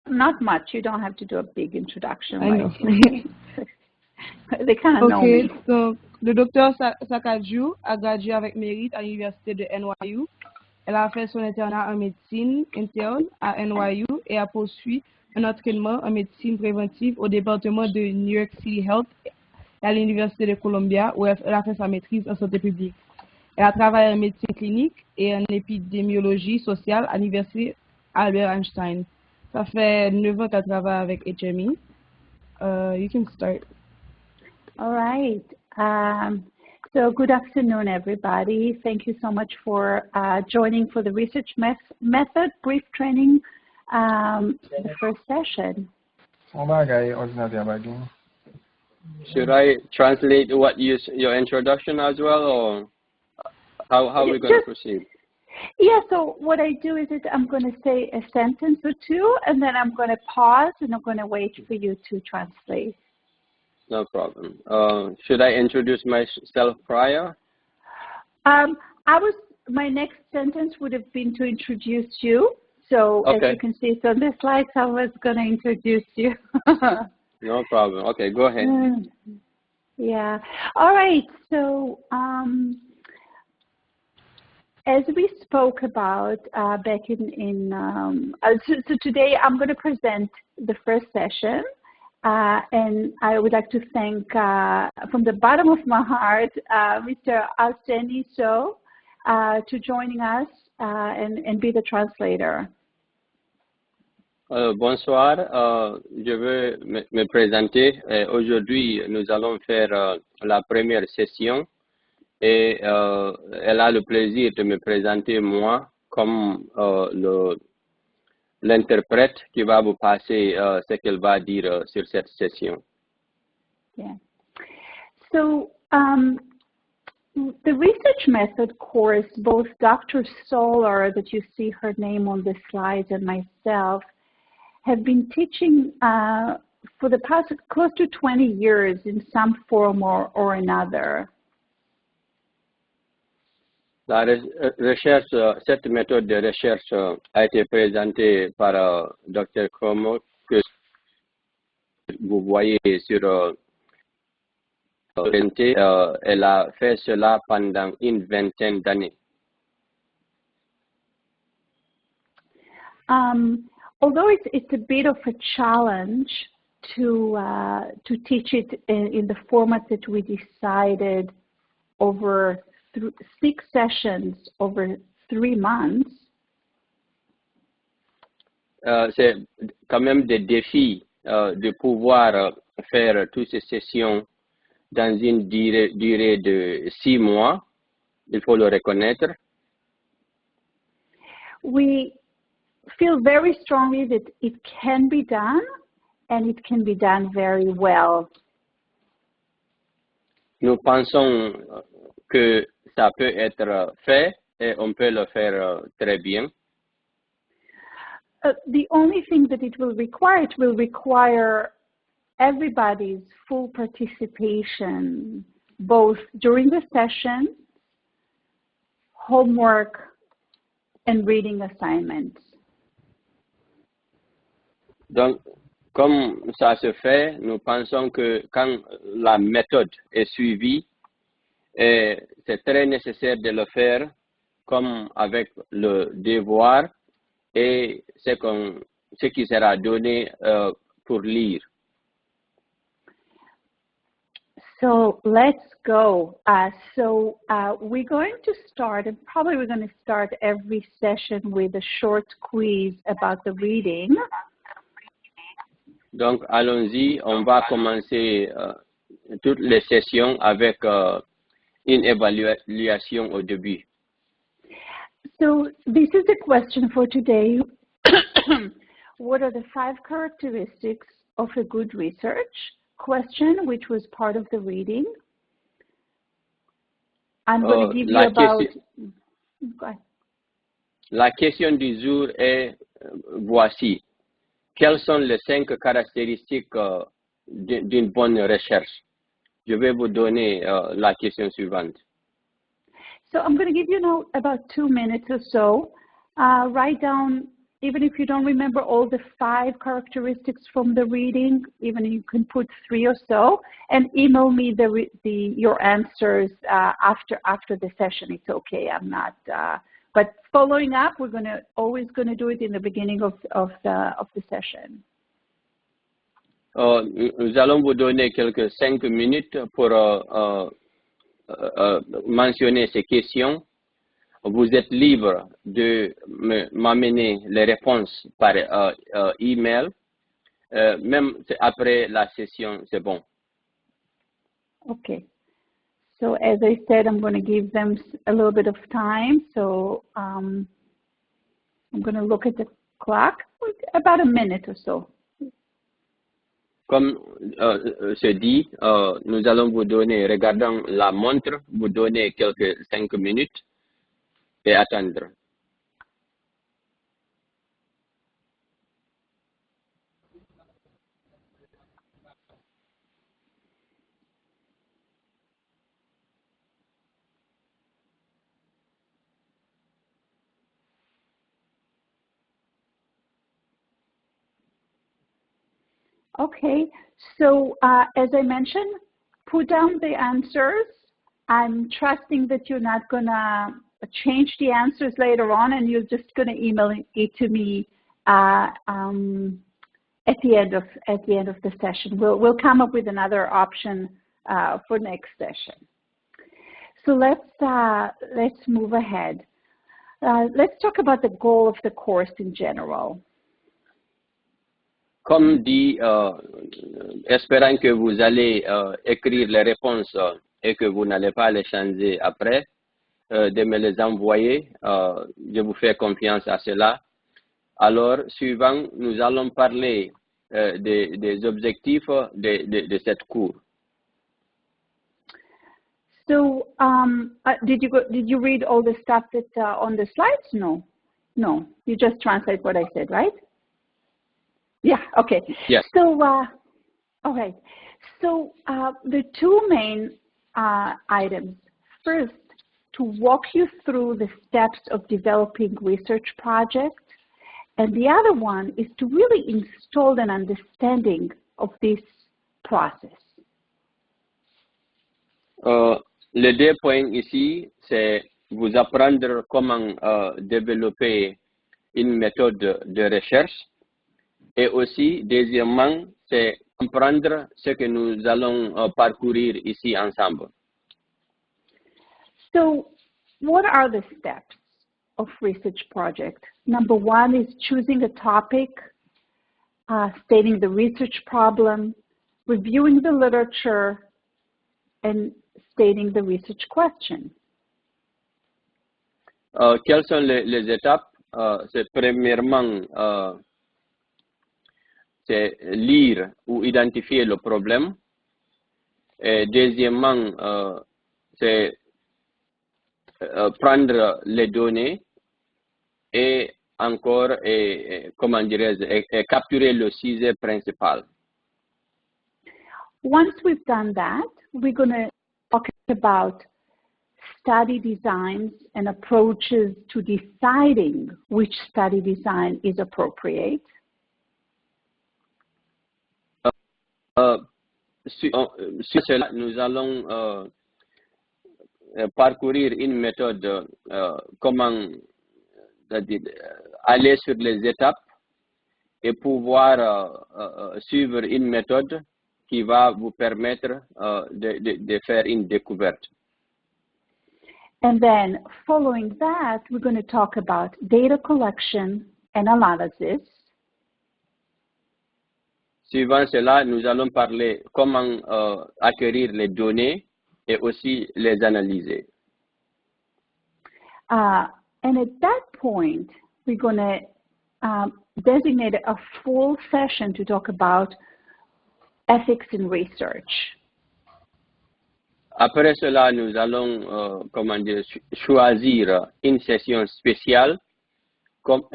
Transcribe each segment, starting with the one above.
Not much. You don't have to do a big introduction. I know. They kind of know me. Donc, le docteur Sacajiu a gradué avec mérite à l'université de NYU. Elle a fait son internat en médecine interne à NYU et a poursuivi un entraînement en médecine préventive au département de New York City Health et à l'université de Columbia où elle a fait sa maîtrise en santé publique. Elle a travaillé en médecine clinique et en épidémiologie sociale à l'université Albert Einstein. Ça fait 9 ans qu'elle travaille avec HME. You can start. All right. So good afternoon, everybody. Thank you so much for joining for the research method brief training, the first session. Should I translate your introduction as well, or how are we going to proceed? Yeah, so what I do is I'm going to say a sentence or two, and then I'm going to pause, and I'm going to wait for you to translate. No problem. Should I introduce myself prior? My next sentence would have been to introduce you. So okay. As you can see, it's on the slides. I was going to introduce you. No problem. Okay, go ahead. Yeah. All right. So as we spoke about back so today I'm going to present the first session. And I would like to thank, from the bottom of my heart, Mr. Alseni So, to joining us and be the translator. Bonsoir, je veux me présenter. Aujourd'hui, nous allons faire la première session et elle a le plaisir de me présenter moi comme l'interprète qui va vous passer ce qu'elle va dire sur cette session. Yeah. So, the research method course, both Dr. Solar, that you see her name on the slides, and myself have been teaching for the past close to 20 years in some form or another. La recherche, cette méthode de recherche a été présentée par Dr. Como, que vous voyez sur elle a fait cela pendant une vingtaine d'années. Although it's a bit of a challenge to teach it in the format that we decided over 6 sessions over 3 months. C'est quand même des défis de pouvoir faire toutes ces sessions dans une durée de 6 mois. Il faut le reconnaître. We feel very strongly that it can be done, and it can be done very well. Nous pensons que ça peut être fait et on peut le faire très bien. The only thing that it will require everybody's full participation, both during the session, homework, and reading assignments. Donc, comme ça se fait, nous pensons que quand la méthode est suivie, et c'est très nécessaire de le faire comme avec le devoir et ce qui sera donné pour lire. So let's go. We're going to start, and probably we're going to start every session with a short quiz about the reading. Donc, allons-y. On va commencer toutes les sessions avec une évaluation au début. So this is the question for today. What are the 5 characteristics of a good research? Question, which was part of the reading. I'm going to give you about... Go ahead. La question du jour est voici. Quelles sont les 5 caractéristiques d'une bonne recherche? Je vais vous donner la question suivante. So I'm going to give you now about 2 minutes or so. Write down even if you don't remember all the 5 characteristics from the reading, even you can put 3 or so, and email me your answers after the session. It's okay. I'm not. But following up, we're always gonna do it in the beginning of the session. Nous allons vous donner quelques 5 minutes pour mentionner ces questions. Vous êtes libre de m'amener les réponses par email. Même après la session, c'est bon. Okay. So as I said, I'm going to give them a little bit of time. So I'm going to look at the clock, about a minute or so. Comme se dit, nous allons vous donner, regardant la montre, vous donner quelques 5 minutes et attendre. Okay, so as I mentioned, put down the answers. I'm trusting that you're not going to change the answers later on, and you're just going to email it to me at the end of the session. We'll come up with another option for next session. So let's move ahead. Let's talk about the goal of the course in general. Comme dit, espérant que vous allez écrire les réponses et que vous n'allez pas les changer après, de me les envoyer. Je vous fais confiance à cela. Alors, suivant, nous allons parler des objectifs de cette cours. So, did you read all the stuff that's on the slides? No, you just translate what I said, right? Yeah. Okay. Yes. So, all right. So the 2 main items. First, to walk you through the steps of developing research projects, and the other one is to really install an understanding of this process. Les 2 points ici, c'est vous apprendre comment développer une méthode de recherche. Et aussi, deuxièmement, c'est comprendre ce que nous allons parcourir ici ensemble. So, what are the steps of research project? Number 1 is choosing a topic, stating the research problem, reviewing the literature, and stating the research question. Quelles sont les étapes? C'est premièrement, c'est lire ou identifier le problème. Et deuxièmement, c'est prendre les données et encore, comment dirais-je, capturer le sujet principal. Once we've done that, we're going to talk about study designs and approaches to deciding which study design is appropriate. Sur cela, nous allons parcourir une méthode, comment aller sur les étapes et pouvoir suivre une méthode qui va vous permettre de faire une découverte. And then following that, we're going to talk about data collection and analysis. Suivant cela, nous allons parler comment acquérir les données et aussi les analyser. And at that point, we're going to designate a full session to talk about ethics in research. Après cela, nous allons choisir une session spéciale pour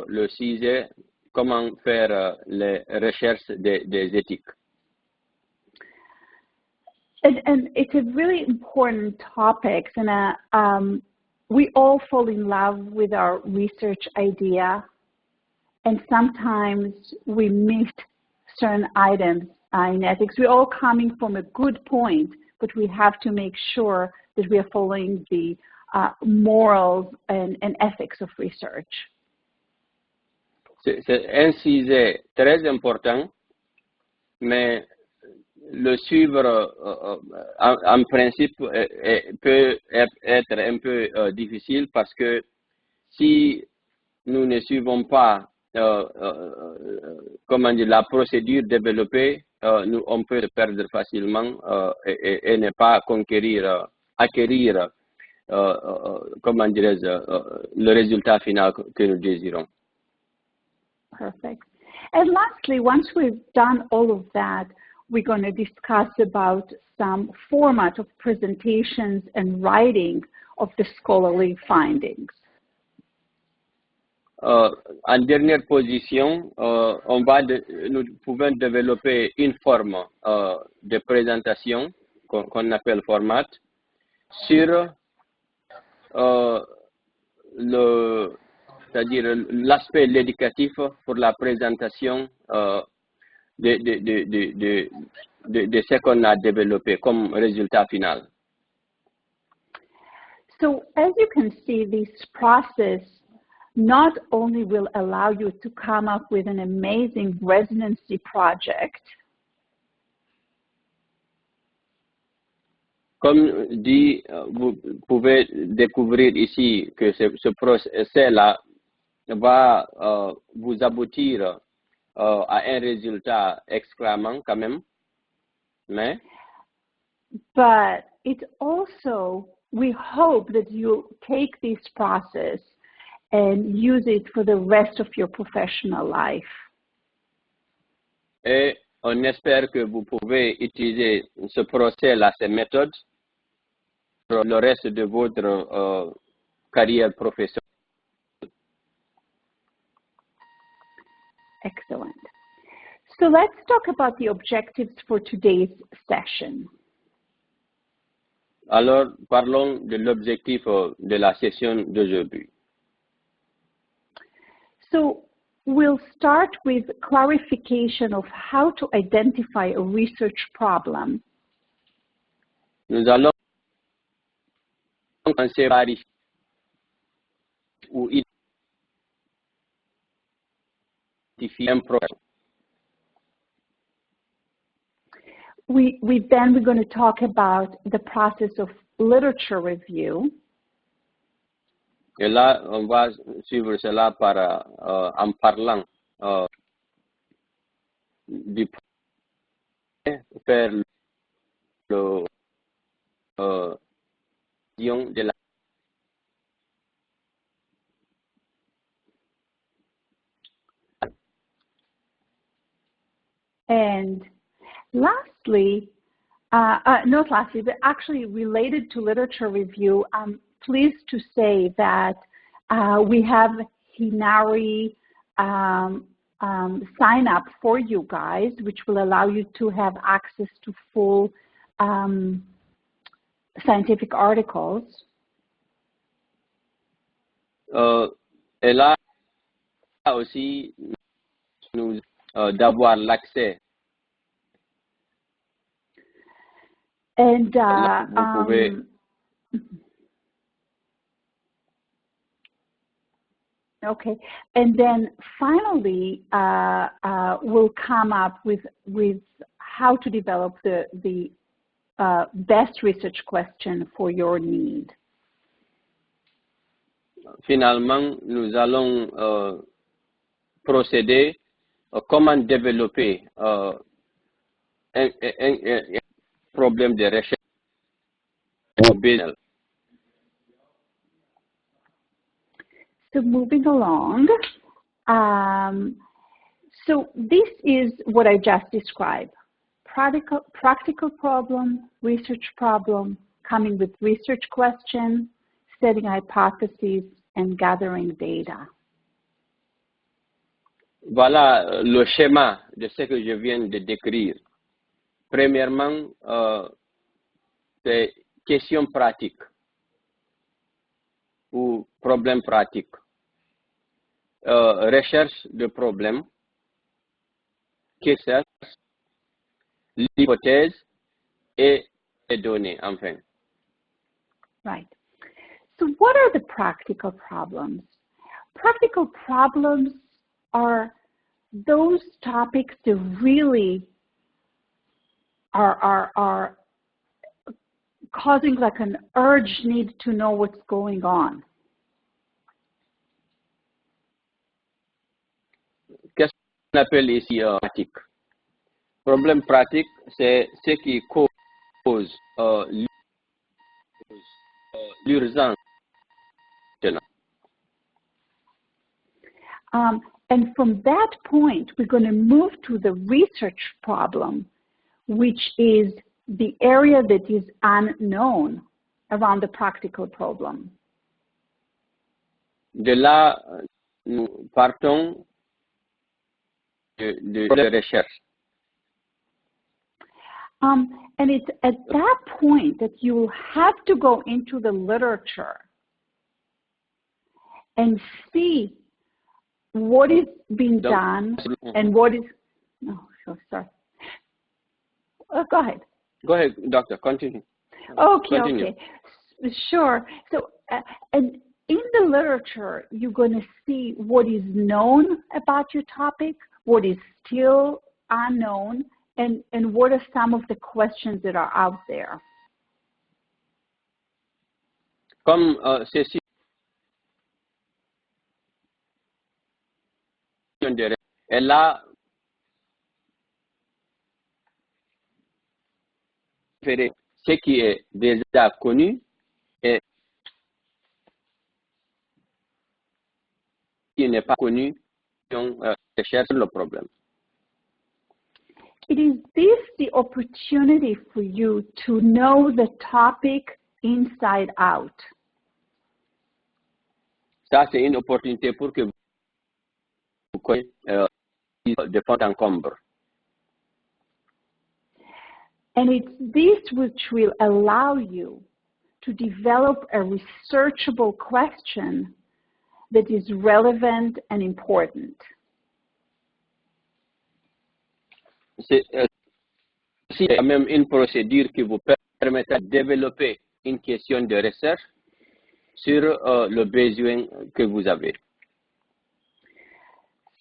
le sujet comment faire les recherches des éthiques. And it's a really important topic, and we all fall in love with our research idea, and sometimes we miss certain items in ethics. We're all coming from a good point, but we have to make sure that we are following the morals and ethics of research. C'est un sujet très important, mais le suivre en principe peut être un peu difficile parce que si nous ne suivons pas comment dire, la procédure développée, on peut se perdre facilement et ne pas acquérir comment dirais-je, le résultat final que nous désirons. Perfect. And lastly, once we've done all of that, we're going to discuss about some format of presentations and writing of the scholarly findings. En dernière position, nous pouvons développer une forme de présentation qu'on appelle format sur c'est-à-dire l'aspect éducatif pour la présentation de ce qu'on a développé comme résultat final. So as you can see, this process not only will allow you to come up with an amazing residency project, comme dit, vous pouvez découvrir ici que ce procès-là va vous aboutir à un résultat exclamant quand même, mais but it also, we hope that you take this process and use it for the rest of your professional life. Et on espère que vous pouvez utiliser ce procès-là, ces méthodes, pour le reste de votre carrière professionnelle. Excellent. So let's talk about the objectives for today's session. Alors, parlons de l'objectif de la session d'aujourd'hui. So we'll start with clarification of how to identify a research problem. Nous allons commencer par ou identifier un problème. Then we're going to talk about the process of literature review. Et là, on va suivre cela par, en parlant du faire le de la And lastly, not lastly, but actually related to literature review, I'm pleased to say that we have Hinari sign up for you guys, which will allow you to have access to full scientific articles. Et là aussi, nous d'avoir l'accès. And vous pouvez okay, and then finally, we'll come up with how to develop the best research question for your need. Finalement, nous allons procéder comment développer un problème de recherche. So moving along, so this is what I just described. Practical problem, research problem, coming with research question, setting hypotheses, and gathering data. Voilà le schéma de ce que je viens de décrire. Premièrement, c'est question pratique ou problème pratique. recherche de problèmes, questions, l'hypothèse et les données, enfin. Right. So what are the practical problems? Practical problems are those topics that really are causing like an urge need to know what's going on. Qu'est-ce qu'on appelle ici pratique? Problème pratique, c'est ce qui cause l'urgence. And from that point, we're going to move to the research problem, which is the area that is unknown around the practical problem. De là, nous partons de recherche. And it's at that point that you will have to go into the literature and see what is being done and what is, sorry. Go ahead. Go ahead, doctor, continue. Okay, Continue. okay. Sure. So, and in the literature, you're going to see what is known about your topic, what is still unknown, and what are some of the questions that are out there. Comme ceci, elle a fait ce qui est déjà connu et qui n'est pas connu, on cherche le problème. It is this the opportunity for you to know the topic inside out. Ça, c'est une opportunité pour que vous connaissiez de fond en comble. And it's this which will allow you to develop a researchable question that is relevant and important. C'est même une procédure qui vous permettra de développer une question de recherche sur le besoin que vous avez.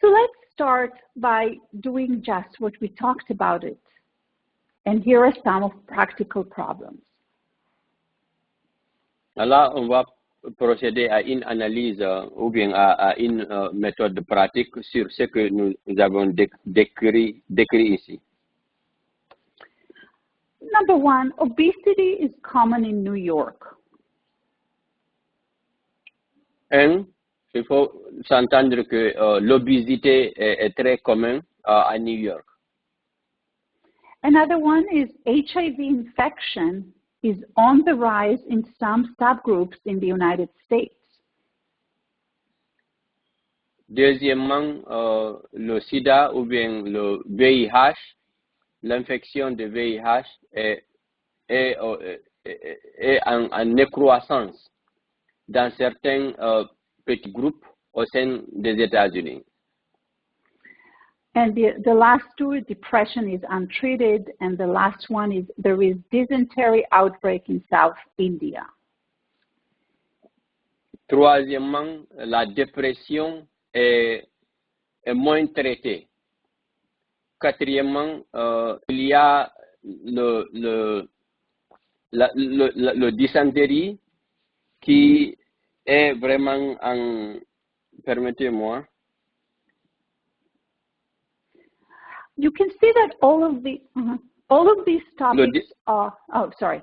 So let's start by doing just what we talked about it. And here are some of practical problems. Alors, on va procéder à une analyse ou bien à une méthode pratique sur ce que nous avons décrit ici. Number one, obesity is common in New York. Un, il faut s'entendre que l'obésité est très commune à New York. Another one is HIV infection is on the rise in some subgroups in the United States. Deuxièmement, le sida ou bien le VIH, l'infection de VIH est en décroissance dans certains petits groupes au sein des États-Unis. And the last two, depression is untreated, and the last one is there is dysentery outbreak in South India. Troisièmement, la dépression est moins traitée. Quatrièmement, il y a le dysenterie qui est vraiment en, permettez-moi. You can see that all of these topics are, oh, sorry.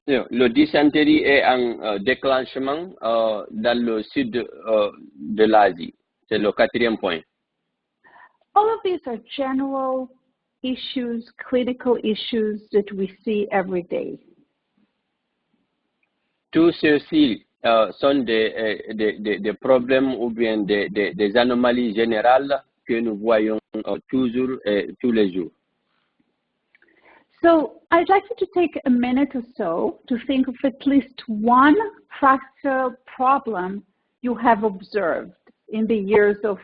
Le dysenterie est en déclenchement dans le sud de l'Asie. C'est le quatrième point. All of these are general issues, clinical issues that we see every day. Tous ceux-ci sont des problèmes ou bien des anomalies générales que nous voyons toujours et tous les jours. So I'd like you to take a minute or so to think of at least one practical problem you have observed in the years of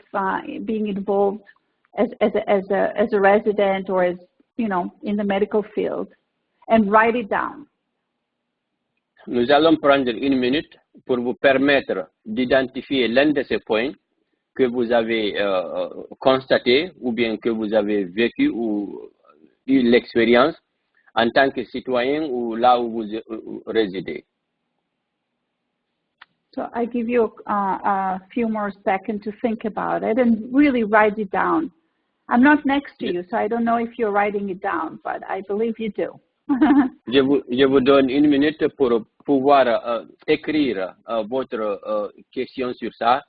being involved as a resident or as, you know, in the medical field, and write it down. Nous allons prendre une minute pour vous permettre d'identifier l'un de ces points que vous avez constaté ou bien que vous avez vécu ou eu l'expérience en tant que citoyen ou là où vous résidez. So I give you a few more seconds to think about it and really write it down. I'm not next to you, so I don't know if you're writing it down, but I believe you do. Je vous donne une minute pour pouvoir écrire votre question sur ça.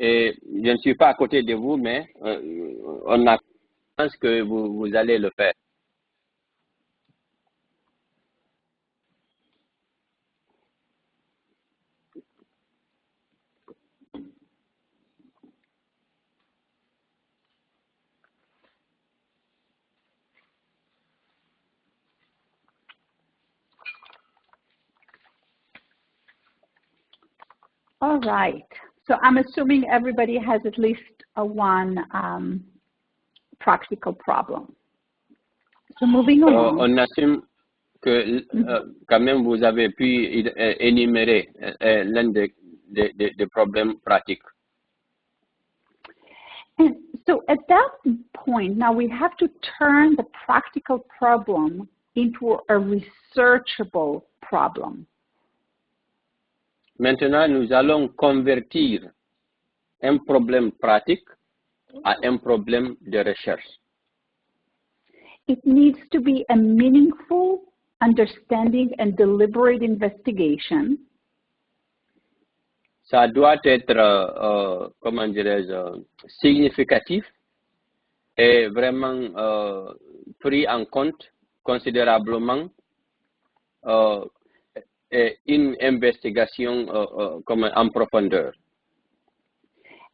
Et je ne suis pas à côté de vous, mais on a confiance que vous allez le faire. All right. So I'm assuming everybody has at least one practical problem. So moving along. On assume que quand même vous avez pu énumérer l'un des problèmes pratiques. And so at that point, now we have to turn the practical problem into a researchable problem. Maintenant, nous allons convertir un problème pratique à un problème de recherche. It needs to be a meaningful understanding and deliberate investigation. Ça doit être, comment dirais-je, significatif et vraiment pris en compte considérablement une investigation comme en profondeur.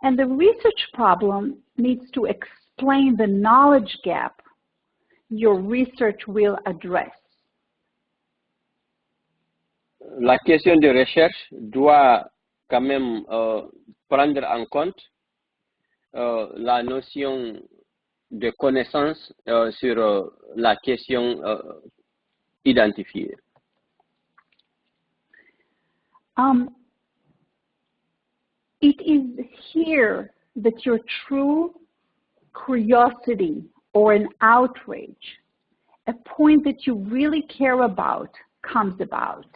And the research problem needs to explain the knowledge gap your research will address. La question de recherche doit quand même prendre en compte la notion de connaissance sur la question identifiée. It is here that your true curiosity or an outrage, a point that you really care about, comes about.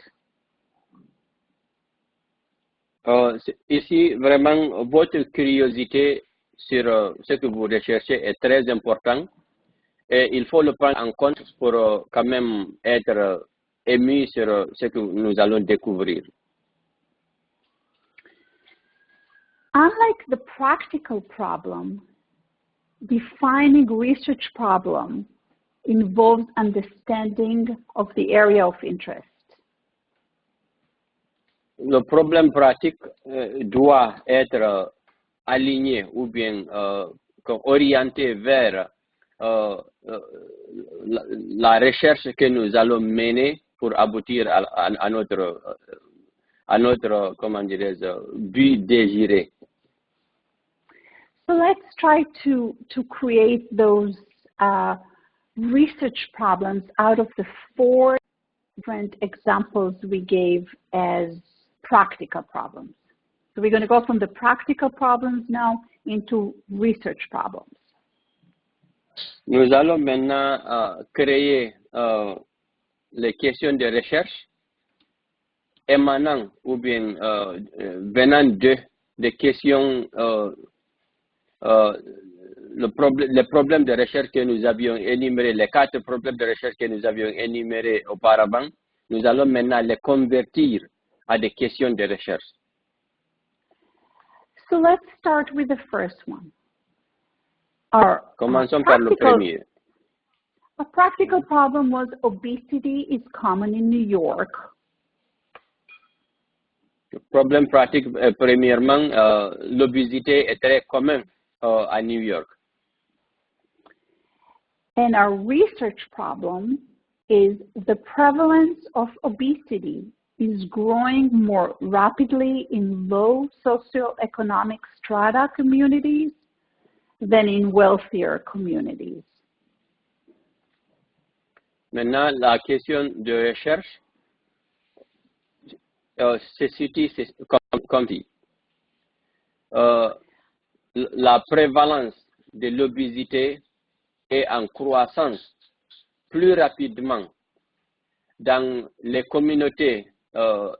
Ici, vraiment, votre curiosité sur ce que vous recherchez est très important et il faut le prendre en compte pour quand même être ému sur ce que nous allons découvrir. Unlike the practical problem, defining research problem involves understanding of the area of interest. Le problème pratique doit être aligné ou bien orienté vers la recherche que nous allons mener pour aboutir à notre comment dirais-je, but désiré. So let's try to create those research problems out of the 4 different examples we gave as practical problems. So we're going to go from the practical problems now into research problems. Nous allons maintenant créer les questions de recherche émanant ou bien venant des questions, les problèmes de recherche que nous avions énumérés, les 4 problèmes de recherche que nous avions énumérés auparavant, nous allons maintenant les convertir à des questions de recherche. So let's start with the first one. Commençons par le premier. A practical problem was obesity is common in New York. Le problème pratique, premièrement, l'obésité est très commune à New York. And our research problem is the prevalence of obesity is growing more rapidly in low socioeconomic strata communities than in wealthier communities. Maintenant, la question de recherche se situe comme dit. La prévalence de l'obésité est en croissance plus rapidement dans les communautés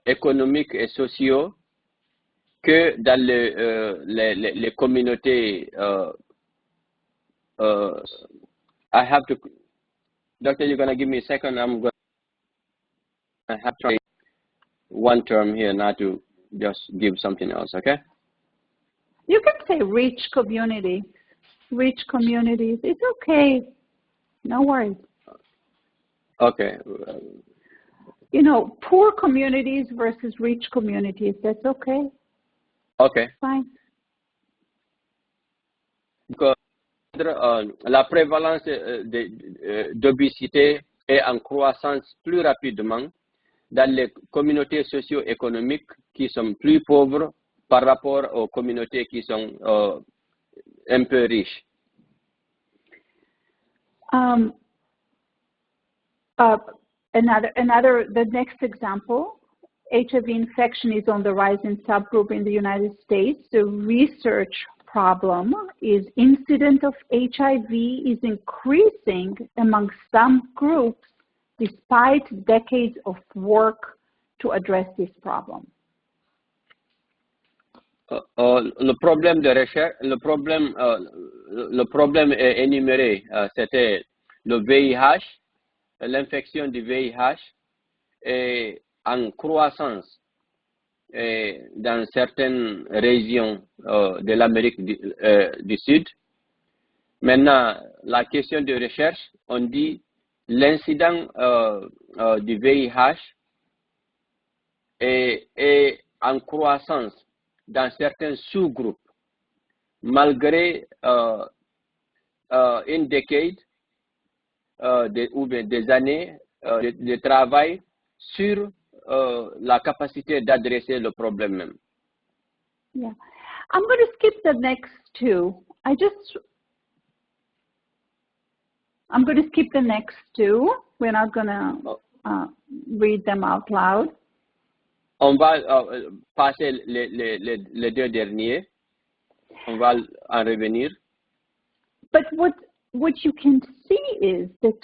économiques et sociaux que dans les communautés. I have to, Doctor, you're going to give me a second. I'm going to have to try one term here, not to just give something else, okay? You can say rich communities. Rich communities. It's okay. No worries. Okay. You know, poor communities versus rich communities. That's okay. Okay. Fine. Because, la prévalence d'obésité est en croissance plus rapidement dans les communautés socio-économiques qui sont plus pauvres par rapport aux communautés qui sont un peu riches. The next example, HIV infection is on the rise in subgroup in the United States. The research problem is incidence of HIV is increasing among some groups despite decades of work to address this problem. Le problème de recherche, le problème énuméré, c'était le VIH, l'infection du VIH est en croissance dans certaines régions de l'Amérique du Sud. Maintenant, la question de recherche, on dit l'incident du VIH est en croissance dans certains sous-groupes, malgré une décade ou des années de travail sur la capacité d'adresser le problème même. Yeah, I'm going to skip the next two. I'm going to skip the next two. We're not going to read them out loud. On va passer les deux derniers. On va en revenir. But what you can see is that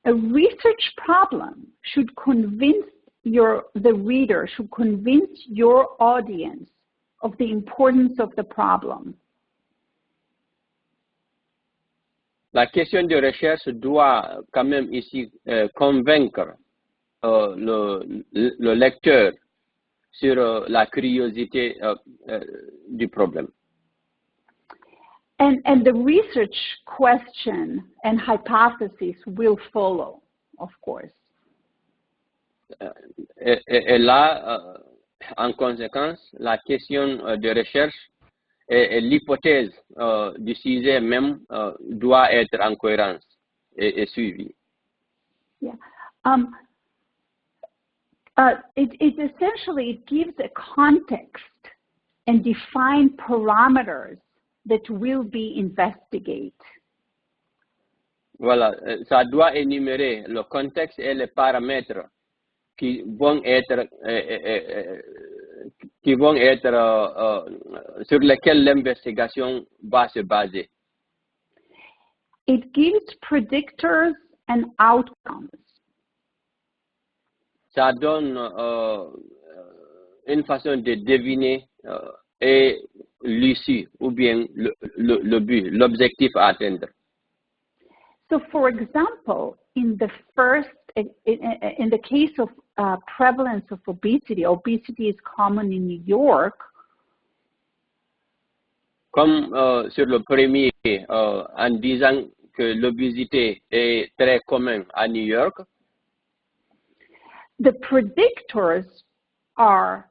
a research problem should convince the reader, should convince your audience of the importance of the problem. La question de recherche doit quand même ici convaincre le lecteur sur la curiosité du problème. And the research question and hypothesis will follow, of course. Et là, en conséquence, la question de recherche et l'hypothèse du sujet même doit être en cohérence et suivie. Yeah. It essentially gives a context and define parameters that will be investigated. Voilà, ça doit énumérer le contexte et les paramètres qui vont être sur lesquels l'investigation va se baser. It gives predictors and outcomes. Ça donne une façon de deviner et l'issue ou bien le but, l'objectif à atteindre. So, for example, in the case of prevalence of obesity, obesity is common in New York. Comme sur le premier, en disant que l'obésité est très commune à New York. The predictors are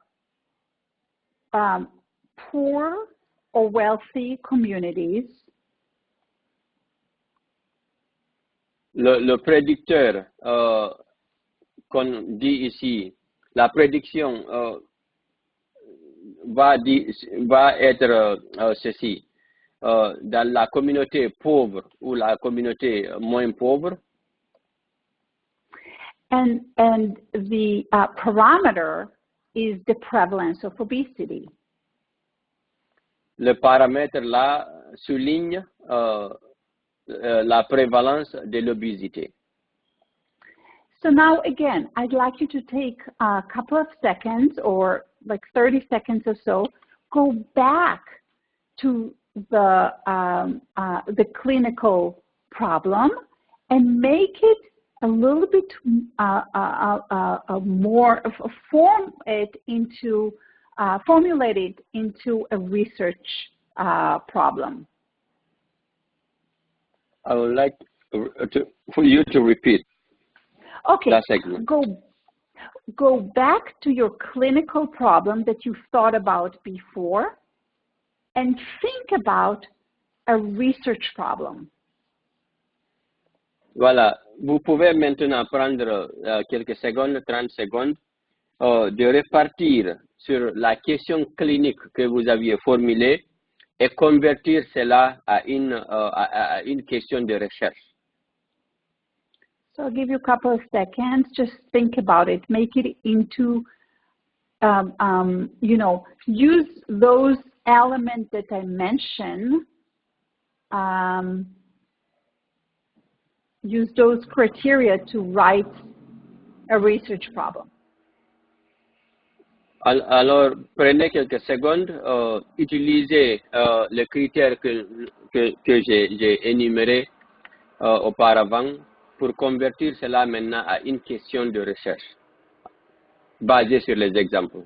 poor or wealthy communities. Le prédicteur qu'on dit ici, la prédiction va être ceci. Dans la communauté pauvre ou la communauté moins pauvre. And the parameter is the prevalence of obesity. Le paramètre là souligne la prévalence de l'obésité. So now again, I'd like you to take a couple of seconds or like 30 seconds or so, go back to the clinical problem and make it a little bit formulate it into a research problem. I would like for you to repeat. Okay. That segment. Go back to your clinical problem that you thought about before and think about a research problem. Voilà. Vous pouvez maintenant prendre quelques secondes, 30 secondes, de repartir sur la question clinique que vous aviez formulée et convertir cela à une question de recherche. So I'll give you a couple of seconds. Just think about it. Make it into, use those elements that I mentioned. Use those criteria to write a research problem. Alors, prenez quelques secondes, utilisez les critères que j'ai énumérés auparavant pour convertir cela maintenant à une question de recherche basée sur les exemples.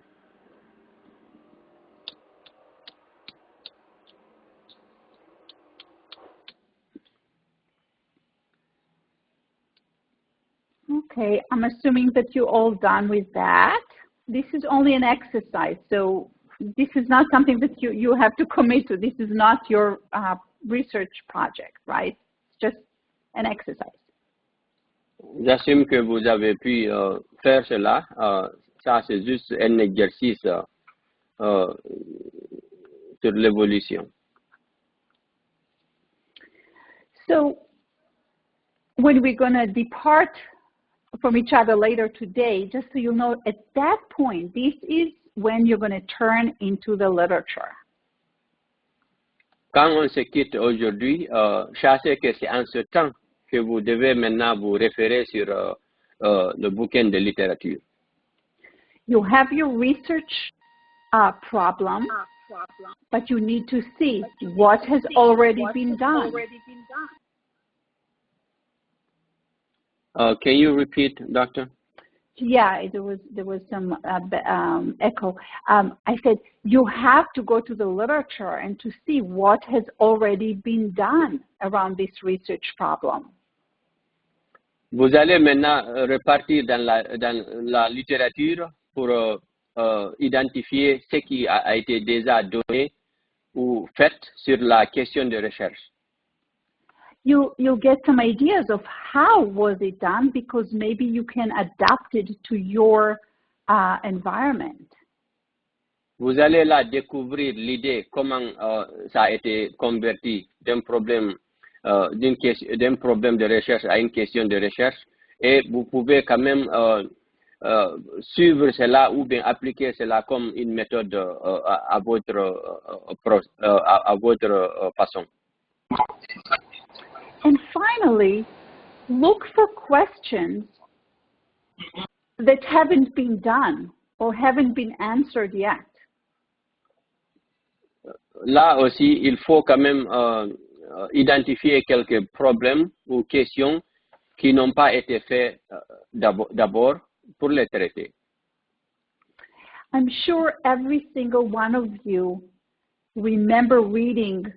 Okay, I'm assuming that you're all done with that. This is only an exercise, so this is not something that you have to commit to. This is not your research project, right? It's just an exercise. J'assume que vous avez pu faire cela. Ça, c'est juste un exercice sur l'évolution. So, when we're going to depart from each other later today, just so you know, at that point, this is when you're going to turn into the literature. Quand on se quitte aujourd'hui, sachez que c'est en ce temps que vous devez maintenant vous référer sur le bouquin de littérature. You have your research problem, but you need to see what has already been done. Can you repeat, Doctor? Yeah, there was some echo. I said you have to go to the literature and to see what has already been done around this research problem. Vous allez maintenant repartir dans la littérature pour identifier ce qui a été déjà donné ou fait sur la question de recherche. You'll get some ideas of how was it done because maybe you can adapt it to your environment. Vous allez là découvrir l'idée comment ça a été converti d'un problème de recherche à une question de recherche et vous pouvez quand même suivre cela ou bien appliquer cela comme une méthode à votre façon. And finally, look for questions that haven't been done or haven't been answered yet. Là aussi, il faut quand même identifier quelques problèmes ou questions qui n'ont pas été faits d'abord pour les traiter. I'm sure every single one of you remember reading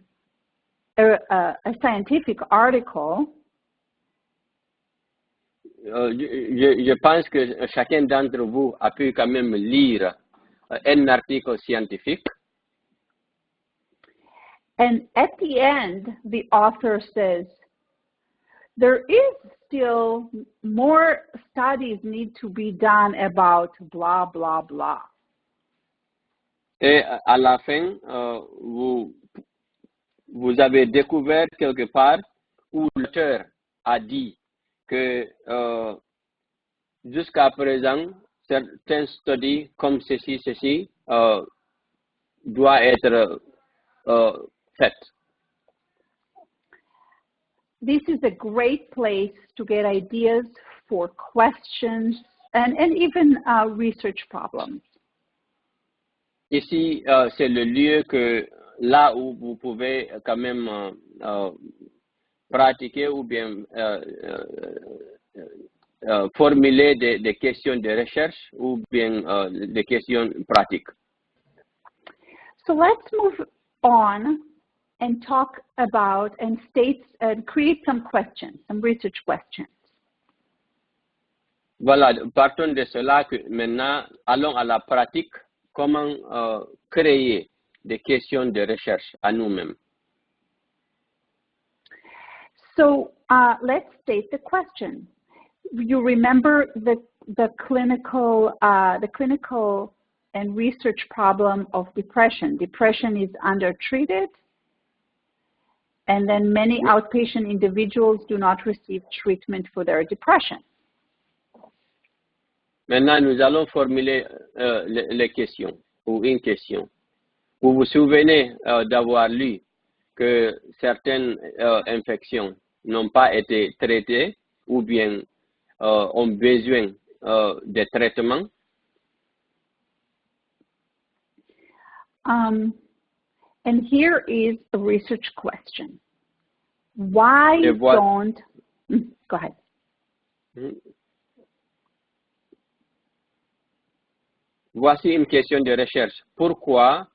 a scientific article. Je pense que chacun d'entre vous a pu quand même lire un article scientifique. And at the end, the author says, there is still more studies need to be done about blah, blah, blah. Et à la fin, vous avez découvert quelque part où l'auteur a dit que jusqu'à présent, certains studies comme ceci, doit être fait. This is a great place to get ideas for questions and even research problems. Ici, c'est le lieu là où vous pouvez quand même pratiquer ou bien formuler des questions de recherche ou bien des questions pratiques. So let's move on and talk about and create some questions, some research questions. Voilà, partons de cela que maintenant, allons à la pratique. Comment créer des questions de recherche à nous-mêmes. So let's state the question. You remember the clinical and research problem of depression. Depression is undertreated, and then many outpatient individuals do not receive treatment for their depression. Maintenant, nous allons formuler les questions ou une question. Vous vous souvenez d'avoir lu que certaines infections n'ont pas été traitées ou bien ont besoin de traitements? And here is a research question. Why don't... Go ahead. Voici une question de recherche. Pourquoi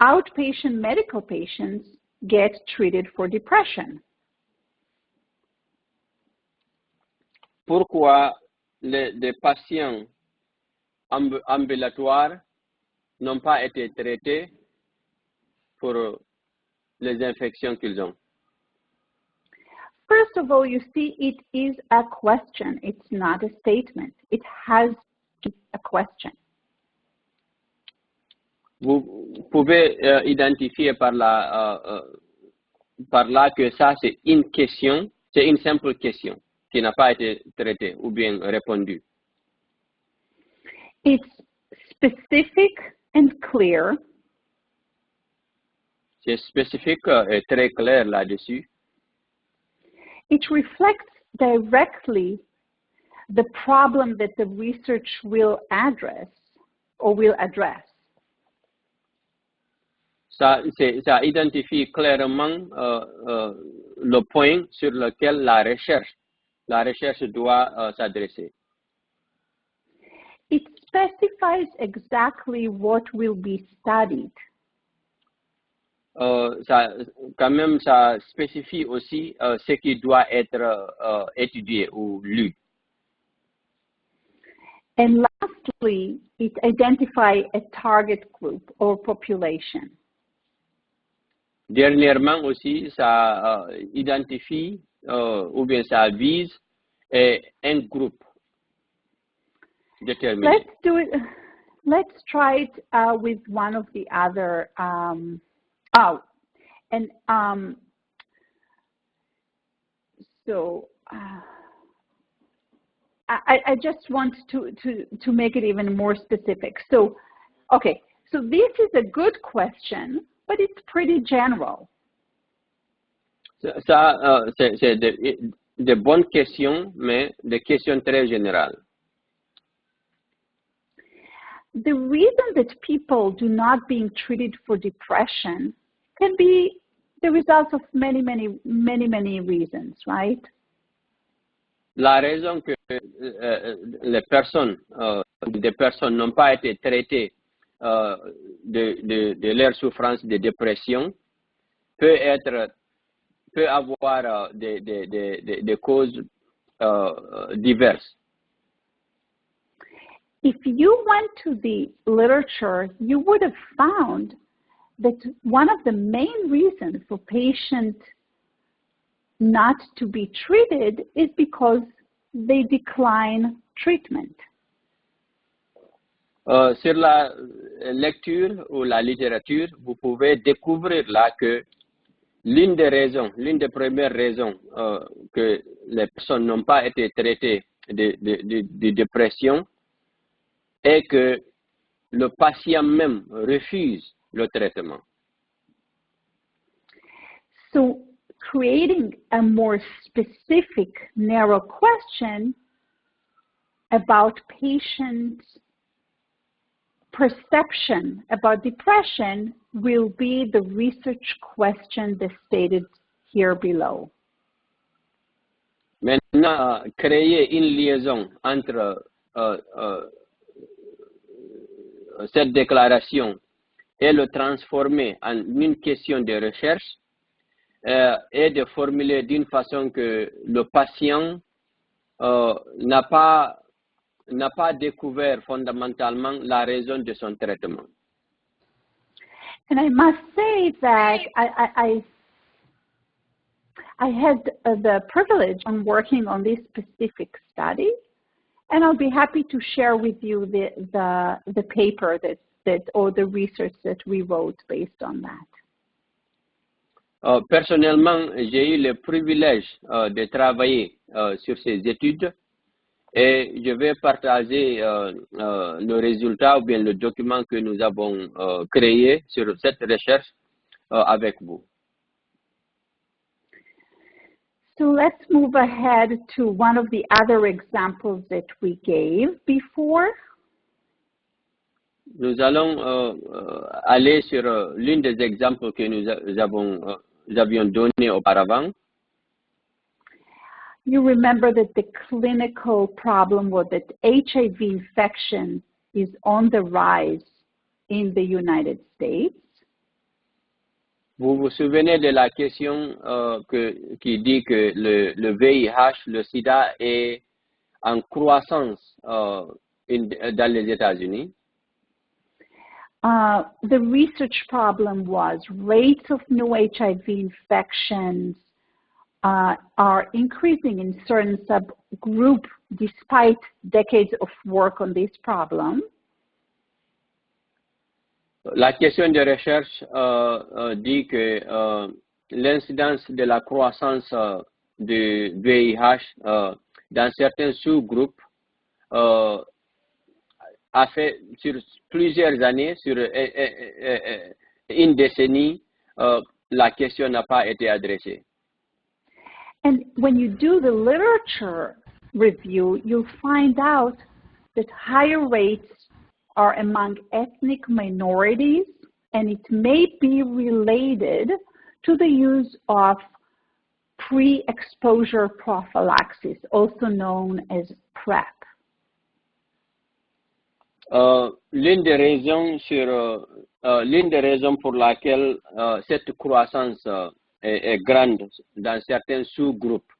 outpatient medical patients get treated for depression? Pourquoi les patients ambulatoires n'ont pas été traités pour les infections qu'ils ont? First of all, you see, it is a question. It's not a statement. It has to be a question. Vous pouvez identifier par là que ça, c'est une question, c'est une simple question qui n'a pas été traitée ou bien répondue. It's specific and clear. C'est spécifique et très clair là-dessus. It reflects directly the problem that the research will address or will address. Ça identifie clairement le point sur lequel la recherche doit s'adresser. It specifies exactly what will be studied. Ça spécifie aussi ce qui doit être étudié ou lu. And lastly, it identifies a target group or population. Dernièrement aussi, ça identifie ou bien ça vise un groupe déterminé. Let's do it. Let's try it with one of the other. I just want to make it even more specific. So, okay, so this is a good question, but it's pretty general. Ça, c'est de bonnes questions, mais des questions très générales. The reason that people do not being treated for depression can be the result of many reasons, right? La raison que des personnes n'ont pas été traitées de leur souffrance de dépression peut avoir des causes diverses. If you went to the literature, you would have found that one of the main reasons for patients not to be treated is because they decline treatment. Sur la lecture ou la littérature, vous pouvez découvrir là que l'une des premières raisons que les personnes n'ont pas été traitées de dépression est que le patient même refuse le traitement. So creating a more specific, narrow question about patients' perception about depression will be the research question that's stated here below. Maintenant, créer une liaison entre cette déclaration et le transformer en une question de recherche et de formuler d'une façon que le patient n'a pas découvert fondamentalement la raison de son traitement. And I must say that I had the privilege of working on this specific study, and I'll be happy to share with you the paper or the research that we wrote based on that. Personnellement, j'ai eu le privilège de travailler sur ces études et je vais partager le résultat ou bien le document que nous avons créé sur cette recherche avec vous. So let's move ahead to one of the other examples that we gave before. Nous allons aller sur l'une des exemples que nous avions donné auparavant. You remember that the clinical problem was that HIV infection is on the rise in the United States. Vous vous souvenez de la question qui dit que le VIH, le sida, est en croissance dans les États-Unis? The research problem was rates of new HIV infections are increasing in certain subgroups despite decades of work on this problem. La question de recherche dit que l'incidence de la croissance du VIH dans certains sous-groupes a fait sur plusieurs années, sur une décennie, la question n'a pas été adressée. And when you do the literature review, you'll find out that higher rates are among ethnic minorities, and it may be related to the use of pre-exposure prophylaxis, also known as PrEP. L'une des raisons pour laquelle cette croissance est grande dans certains sous-groupes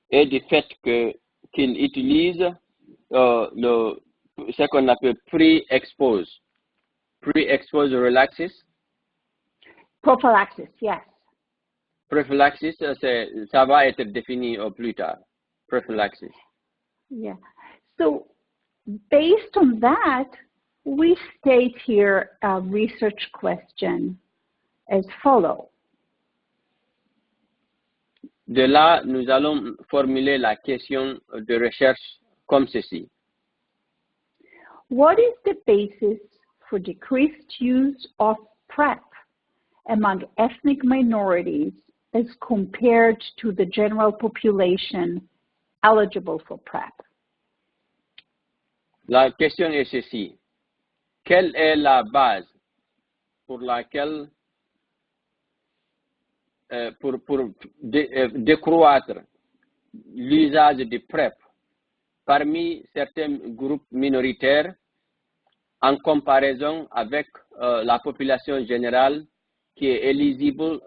est du fait qu'ils utilisent ce qu'on appelle pre-expose relaxis. Prophylaxis, yes. Prophylaxis, ça va être défini plus tard. Prophylaxis. Yeah. So based on that, we state here a research question as follows. De là, nous allons formuler la question de recherche comme ceci. What is the basis for decreased use of PrEP among ethnic minorities as compared to the general population eligible for PrEP? La question est ceci. Quelle est la base pour laquelle pour décroître l'usage de PrEP parmi certains groupes minoritaires en comparaison avec la population générale qui est éligible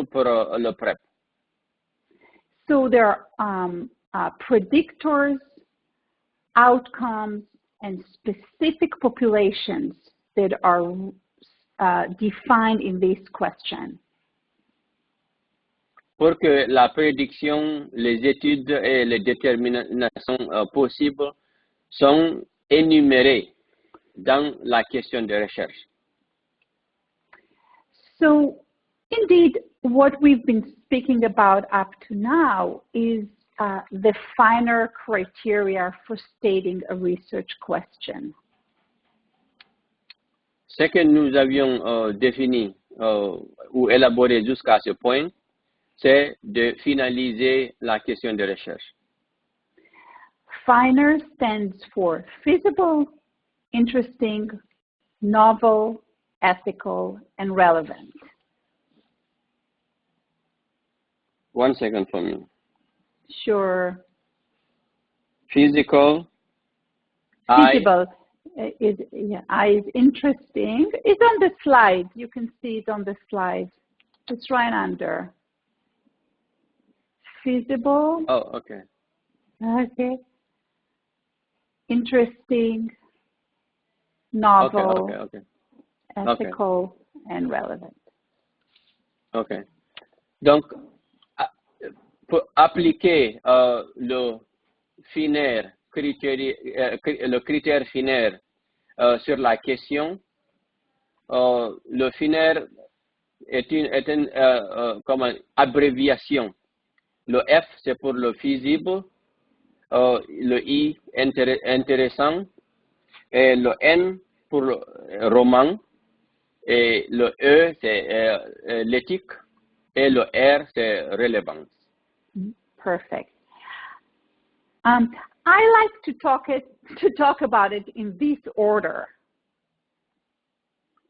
pour le PrEP? So there are predictors, outcomes, and specific populations that are defined in this question. pour que la prédiction, les études et les déterminations possibles sont énumérées dans la question de recherche. So, indeed, what we've been speaking about up to now is the finer criteria for stating a research question. Ce que nous avions défini ou élaboré jusqu'à ce point, c'est de finaliser la question de recherche. Finer stands for feasible, interesting, novel, ethical, and relevant. One second for me. Sure. Physical. Feasible is interesting. It's on the slide. You can see it on the slide. It's right under. Feasible. Oh, okay. Okay. Interesting, novel, okay. ethical, and relevant. OK. Donc, pour appliquer le critère finaire sur la question, le finaire est une comme une abréviation. Le F, c'est pour le feasible, le I, intéressant, et le N pour le roman, et le E, c'est l'éthique, et le R, c'est relevance. Perfect. I like to talk about it in this order.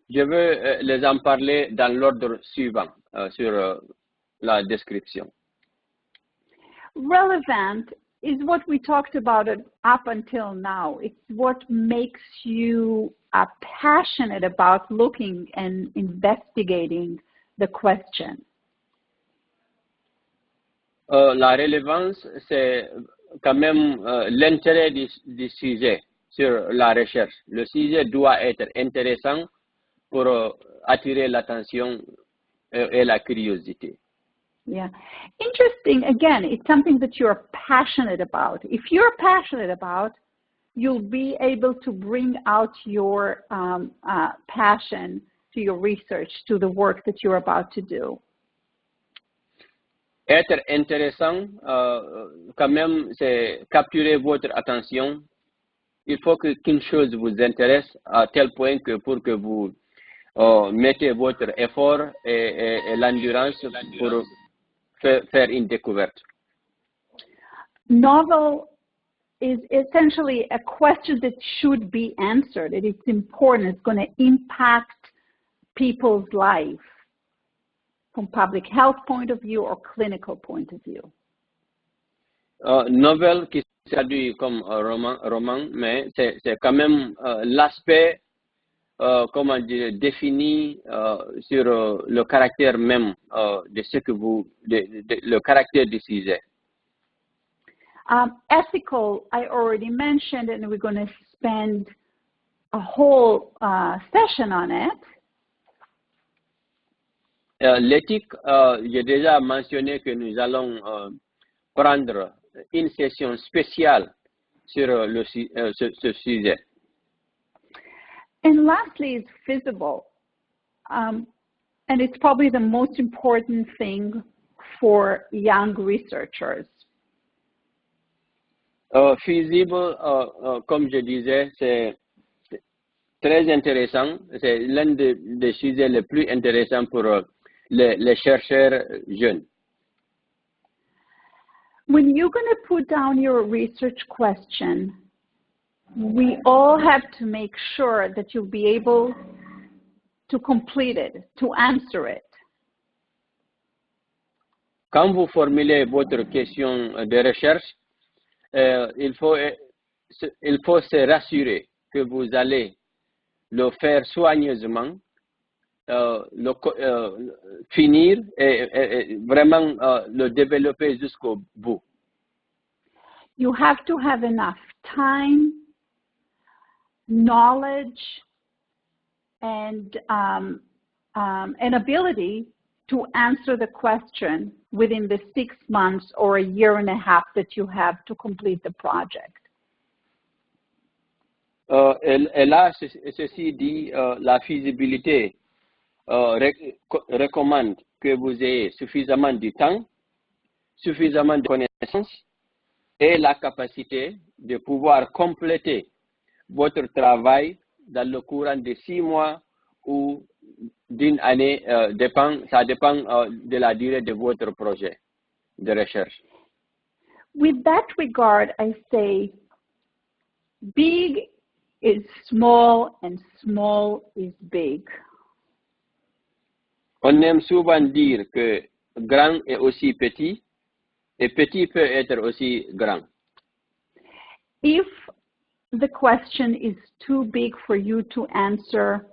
Je veux les en parler dans l'ordre suivant sur la description. Relevant is what we talked about it up until now. It's what makes you passionate about looking and investigating the question. La relevance, c'est quand même l'intérêt du sujet sur la recherche. Le sujet doit être intéressant pour attirer l'attention et la curiosité. Yeah. Interesting, again, it's something that you're passionate about. If you're passionate about, you'll be able to bring out your passion to your research, to the work that you're about to do. Être intéressant, quand même, c'est capturer votre attention. Il faut qu'une chose vous intéresse à tel point que pour que vous mettez votre effort et l'endurance pour faire une découverte. Novel is essentially a question that should be answered. It's important. It's going to impact people's life from public health point of view or clinical point of view. Novel qui se traduit comme roman, mais c'est quand même l'aspect comment dire, défini sur le caractère même de ce que le caractère du sujet. Ethical, I already mentioned, and we're going to spend a whole session on it. L'éthique, j'ai déjà mentionné que nous allons prendre une session spéciale sur ce sujet. And lastly is feasible. And it's probably the most important thing for young researchers. Feasible, comme je disais, c'est très intéressant. C'est l'un des sujets les plus intéressants pour les chercheurs jeunes. When you're going to put down your research question, we all have to make sure that you'll be able to complete it, to answer it. Quand vous formulez votre question de recherche, il faut se rassurer que vous allez le faire soigneusement, finir et vraiment le développer jusqu'au bout. You have to have enough time, knowledge, and ability to answer the question within the 6 months or a year and a half that you have to complete the project. Et là, ceci dit, la feasibilité recommande que vous ayez suffisamment de temps, suffisamment de connaissances et la capacité de pouvoir compléter votre travail dans le courant de 6 mois ou d'une année, ça dépend de la durée de votre projet de recherche. With that regard, I say big is small and small is big. On aime souvent dire que grand est aussi petit et petit peut être aussi grand. If the question is too big for you to answer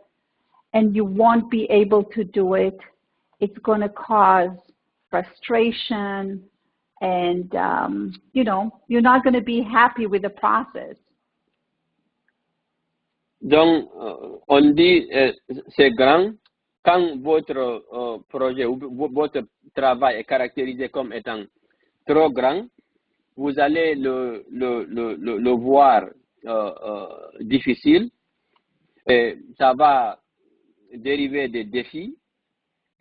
and you won't be able to do it, it's going to cause frustration and, you're not going to be happy with the process. Donc, on dit c'est grand quand votre projet ou votre travail est caractérisé comme étant trop grand, vous allez le voir difficile et ça va dériver des défis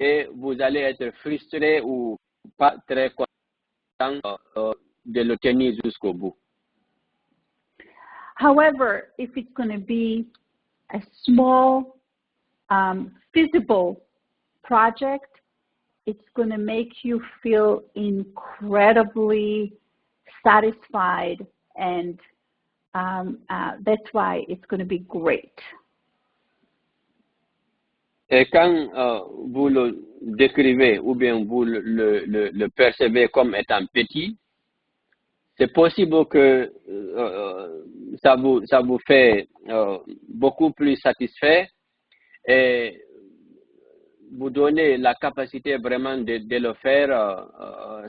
et vous allez être frustré ou pas très content de le tenir jusqu'au bout. However, if it's going to be a small, feasible project, it's going to make you feel incredibly satisfied, and that's why it's going to be great. Et quand vous le décrivez ou bien vous le percevez comme étant petit, c'est possible que ça vous fait beaucoup plus satisfait et vous donnez la capacité vraiment de le faire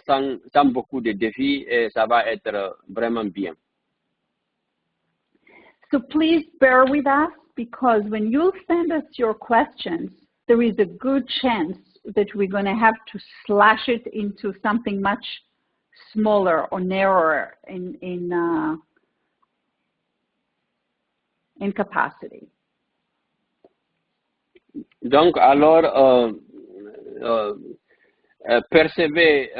sans beaucoup de défis et ça va être vraiment bien. So please bear with us, because when you send us your questions, there is a good chance that we're going to have to slash it into something much smaller or narrower in capacity. Donc, alors, percevez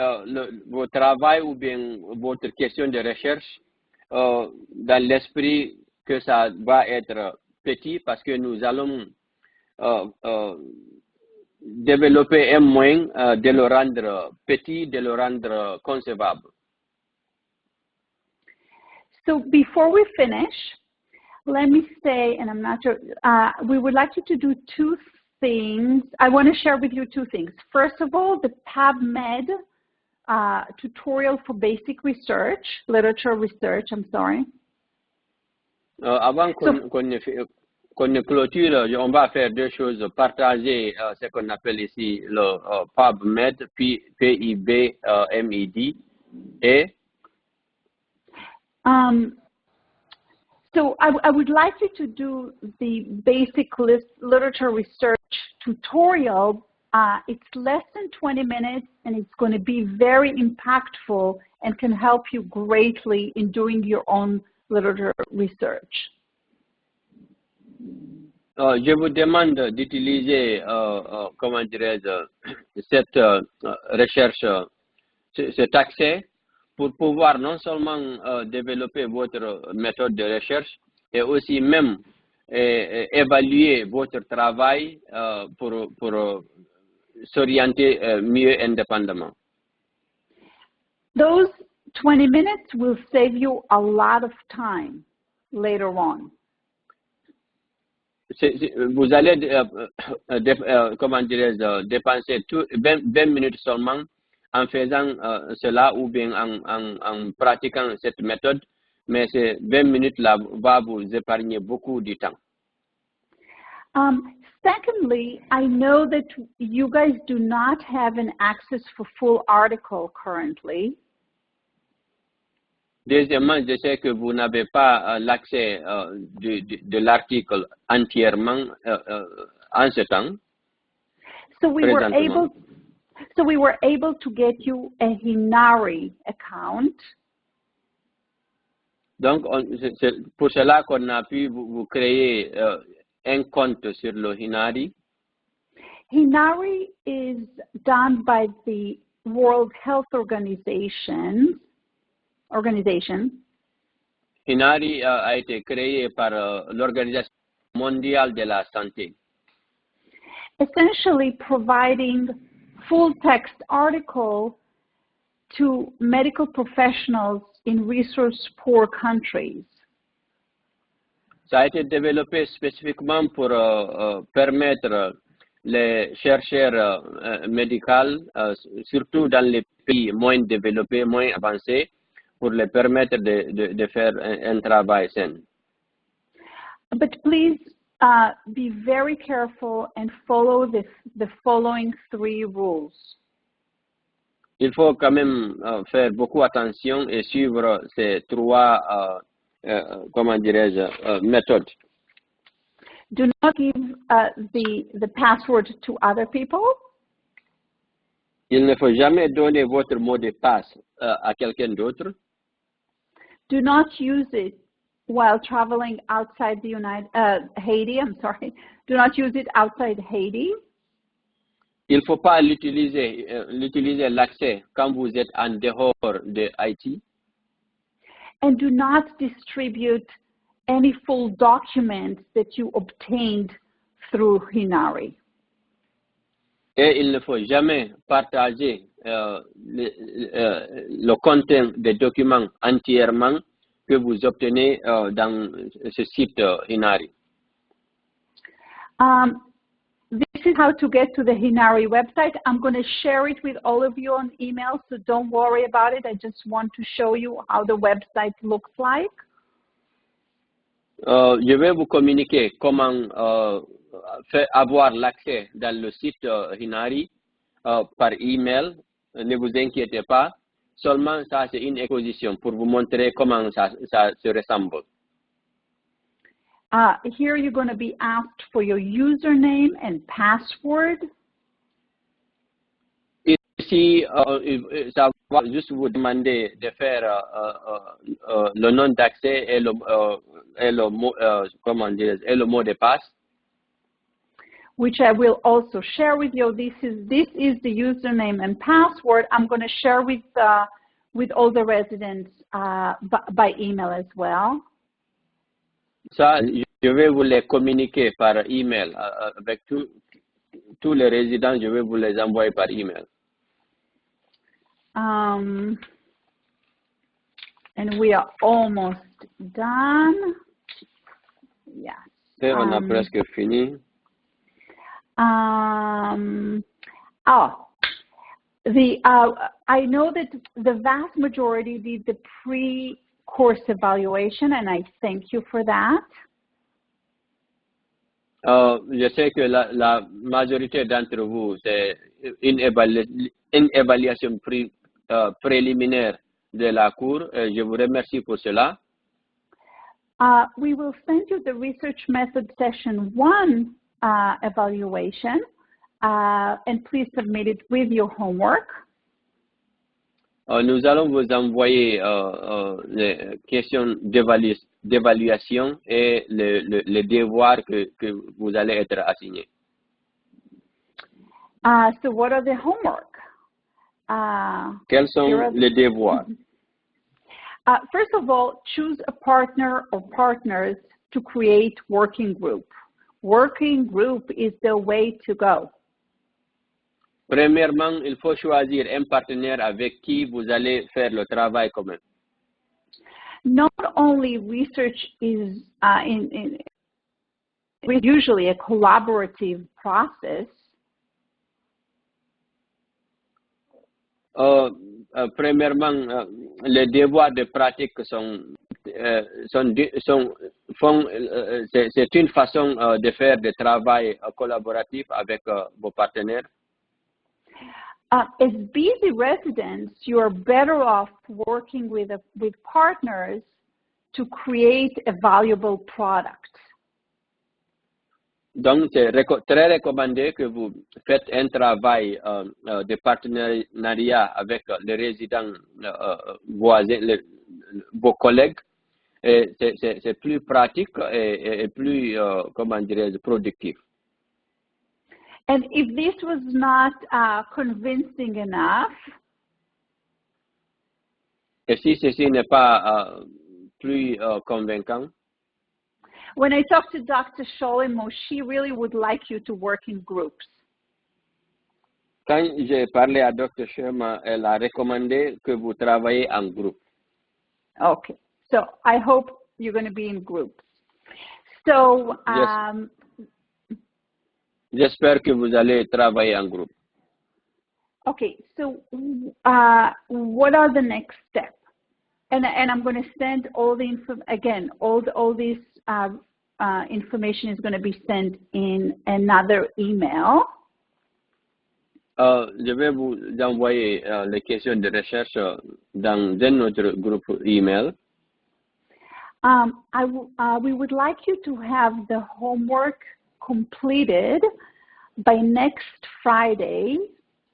vos travail ou bien votre question de recherche dans l'esprit que ça va être petit parce que nous allons développer un moyen de le rendre petit, de le rendre concevable. So before we finish, let me say, and I'm not sure, we would like you to do 2 things. I want to share with you 2 things. First of all, the PubMed tutorial for basic research, literature research, I'm sorry. Avant qu'on ne clôture, on va faire 2 choses. Partager ce qu'on appelle ici le PubMed, PIBMED, et so I would like you to do the basic literature research tutorial. It's less than 20 minutes, and it's going to be very impactful and can help you greatly in doing your own literature research. Je vous demande d'utiliser, comment dirais-je, cette recherche, cet accès pour pouvoir non seulement développer votre méthode de recherche et aussi même évaluer votre travail pour s'orienter mieux indépendamment. Those 20 minutes will save you a lot of time later on. Vous allez, comment dirais-je, dépenser 20 minutes seulement en faisant cela ou bien en pratiquant cette méthode, mais ces 20 minutes-là va vous épargner beaucoup de temps. Secondly, I know that you guys do not have an access for full article currently. Deuxièmement, je sais que vous n'avez pas l'accès de l'article entièrement en ce temps. So we were able So we were able to get you a Hinari account. Donc, c'est pour cela qu'on a pu vous créer un compte sur le Hinari. Hinari is done by the World Health Organization. Hinari a été créé par l'Organisation mondiale de la santé. Essentially providing full text article to medical professionals in resource-poor countries. Ça a été développé spécifiquement pour permettre les chercheurs médicaux, surtout dans les pays moins développés, moins avancés, pour les permettre de faire un travail sain. But please be very careful and follow the following 3 rules. Il faut quand même faire beaucoup attention et suivre ces 3, comment dirais-je, méthodes. Do not give the password to other people. Il ne faut jamais donner votre mot de passe à quelqu'un d'autre. Do not use it while traveling outside the Haiti. I'm sorry. Do not use it outside Haiti. Il ne faut pas l'utiliser l'accès quand vous êtes en dehors de Haïti. And do not distribute any full documents that you obtained through Hinari. Et il ne faut jamais partager le contenu des documents entièrement que vous obtenez dans ce site Hinari. This is how to get to the Hinari website. I'm going to share it with all of you on email, so don't worry about it. I just want to show you how the website looks like. Je vais vous communiquer comment avoir l'accès dans le site Hinari par email. Ne vous inquiétez pas. Seulement, ça, c'est une exposition pour vous montrer comment ça se ressemble. Here you're going to be asked for your username and password. Ici, ça va juste vous demander de faire le nom d'accès et le mot de passe. Which I will also share with you. This is the username and password. I'm going to share with all the residents by email as well. Ça, je vais vous les communiquer par email avec tous les résidents. Je vais vous les envoyer par email. And we are almost done. Yes. Et on a presque fini. I know that the vast majority did the pre-course evaluation, and I thank you for that. Je sais que la majorité d'entre vous, c'est une évaluation préliminaire de la Cour. Je vous remercie pour cela. We will send you the research method session 1 evaluation, and please submit it with your homework. Nous allons vous envoyer les questions d'évaluation et les devoirs que vous allez être assignés. So what are the homework? Quels sont les devoirs? First of all, choose a partner or partners to create working group. Working group is the way to go. Premièrement, il faut choisir un partenaire avec qui vous allez faire le travail commun. Not only research is usually a collaborative process. Premièrement, les devoirs de pratique c'est une façon de faire du travail collaboratif avec vos partenaires. As busy residents, you are better off working with partners to create a valuable product. Donc, c'est très recommandé que vous faites un travail de partenariat avec les résidents voisins, vos collègues. C'est plus pratique et plus, comment dirais-je, productif. And if this was not convincing enough, et si ceci n'est pas plus convaincant, when I talked to Dr. Sholimo, she really would like you to work in groups. Quand j'ai parlé à Dr. Sherma, elle a recommandé que vous travaillez en groupe. Okay, so I hope you're going to be in groups. So, Yes. J'espère que vous allez travailler en groupe. Okay, so what are the next steps? And I'm going to send all the all this information is going to be sent in another email. Je vais vous envoyer les questions de recherche dans un autre groupe email. We would like you to have the homework completed by next Friday,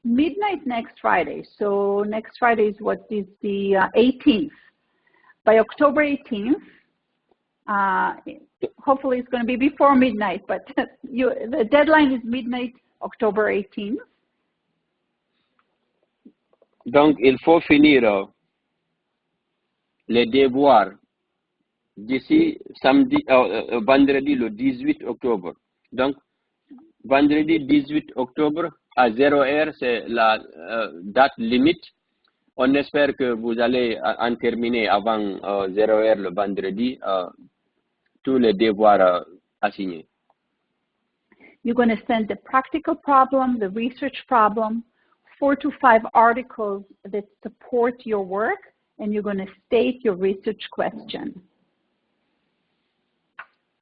midnight next Friday. So next Friday is what is the 18th. By October 18th, hopefully it's going to be before midnight, but the deadline is midnight, October 18th. Donc, il faut finir les devoirs d'ici vendredi le 18 octobre. Donc, vendredi 18 octobre à 0 heure, c'est la date limite. On espère que vous allez en terminer avant 0 heure le vendredi, tous les devoirs assignés. You're going to send the practical problem, the research problem, 4 to 5 articles that support your work, and you're going to state your research question.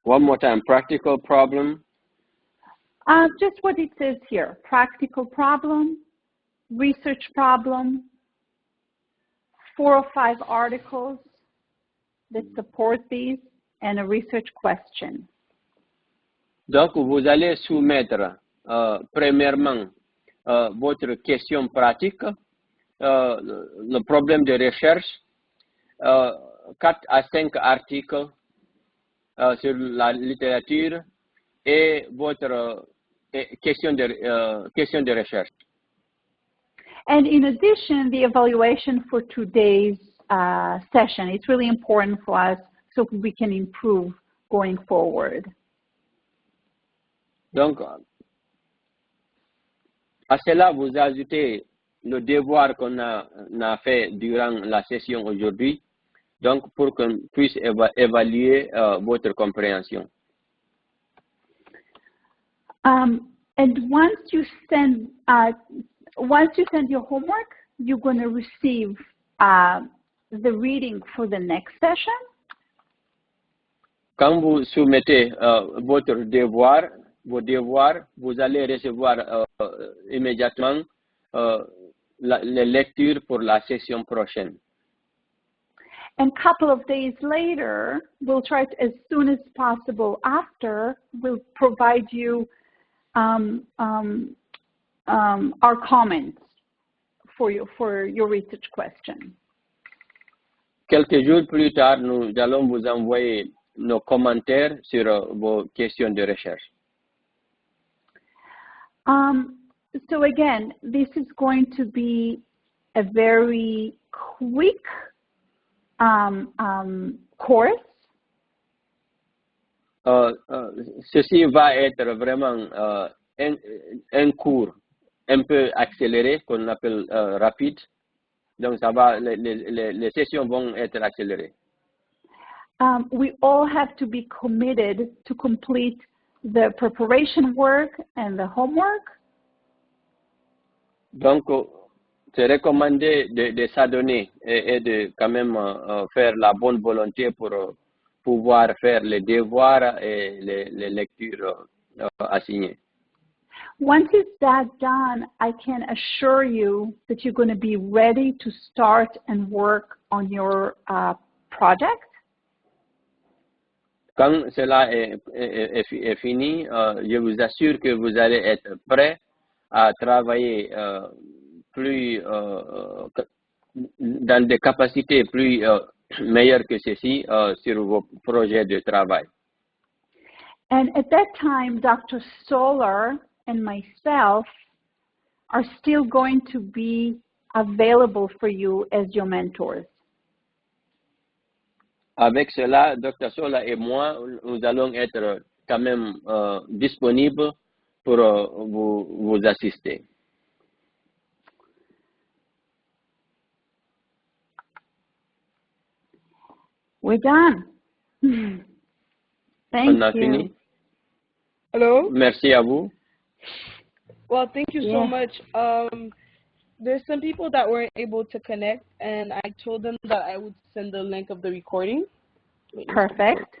One more time, practical problem. Just what it says here, practical problem, research problem, 4 or 5 articles that support these, and a research question. Donc, vous allez soumettre, premièrement, votre question pratique, le problème de recherche, 4 à 5 articles sur la littérature et votre question de recherche. And in addition, the evaluation for today's session, it's really important for us so we can improve going forward. Donc, à cela, vous ajoutez le devoir qu'on a fait durant la session aujourd'hui, donc pour qu'on puisse évaluer votre compréhension. And once you send your homework, you're going to receive the reading for the next session. Quand vous soumettez vos devoirs, vous allez recevoir immédiatement les lectures pour la session prochaine. And a couple of days later, we'll try to, as soon as possible after, we'll provide you our comments for your research question. Quelques jours plus tard, nous allons vous envoyer nos commentaires sur vos questions de recherche. So again, this is going to be a very quick course. Ceci va être vraiment un cours un peu accéléré, qu'on appelle rapide. Donc, ça va, les sessions vont être accélérées. We all have to be committed to complete the preparation work and the homework. Donc, c'est recommandé de s'adonner et de quand même faire la bonne volonté pour pouvoir faire les devoirs et les lectures assignées. Once it's that done, I can assure you that you're going to be ready to start and work on your project. Quand cela est fini, je vous assure que vous allez être prêt à travailler plus dans des capacités plus meilleures que ceci sur vos projets de travail. And at that time, Dr. Solar and myself are still going to be available for you as your mentors. Avec cela, Dr. Sola et moi, nous allons être quand même disponibles pour vous assister. We're done. Thank On a you. fini. Hello? Merci à vous. Well, thank you so much. There's some people that weren't able to connect, and I told them that I would send the link of the recording. Perfect.